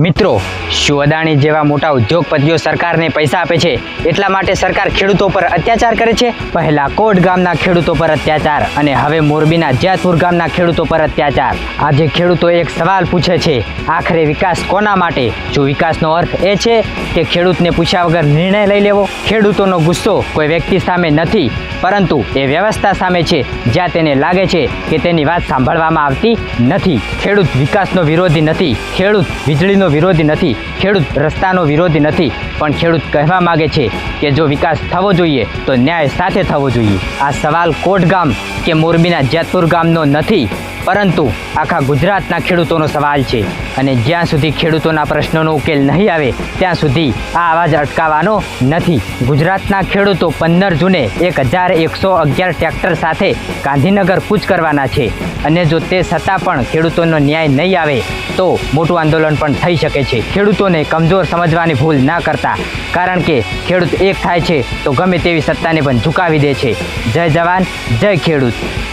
મિત્રો, શું અદાણી જેવા મોટા ઉદ્યોગપતિઓ સરકારને પૈસા આપે છે એટલા માટે સરકાર ખેડૂતો પર અત્યાચાર કરે છે? પહેલા કોટ ગામના ખેડૂતો પર અત્યાચાર અને હવે મોરબીના જેતપુર ગામના ખેડૂતો પર અત્યાચાર. આજે ખેડૂતો એક સવાલ પૂછે છે, આખરે વિકાસ કોના માટે? શું વિકાસનો અર્થ એ છે કે ખેડૂતને પૂછ્યા વગર નિર્ણય લઈ લેવો? ખેડૂતોનો ગુસ્સો કોઈ વ્યક્તિ સામે નથી, પરંતુ એ વ્યવસ્થા સામે છે, જ્યાં તેને લાગે છે કે તેની વાત સાંભળવામાં આવતી નથી. ખેડૂત વિકાસનો વિરોધી નથી, ખેડૂત વીજળીનો વિરોધી નથી, ખેડૂત રસ્તાનો વિરોધી નથી, પણ ખેડૂત કહેવા માંગે છે કે જો વિકાસ થવો જોઈએ તો ન્યાય સાથે થવો જોઈએ. આ સવાલ કોટ ગામ કે મોરબીના જેતપુર ગામનો નથી, પરંતુ આખા ગુજરાતના ખેડૂતોનો સવાલ છે. અને જ્યાં સુધી ખેડૂતોના પ્રશ્નોનો ઉકેલ નહીં આવે ત્યાં સુધી આ અવાજ અટકાવવાનો નથી. ગુજરાતના ખેડૂતો 15 જૂને 1111 ટ્રેક્ટર સાથે ગાંધીનગર કૂચ કરવાના છે, અને જો તે છતાં પણ ખેડૂતોનો ન્યાય નહીં આવે તો મોટું આંદોલન પણ થઈ શકે છે. ખેડૂતોને કમજોર સમજવાની ભૂલ ના કરતા, કારણ કે ખેડૂત એક થાય છે તો ગમે તેવી સત્તાને પણ ઝુકાવી દે છે. જય જવાન, જય ખેડૂત.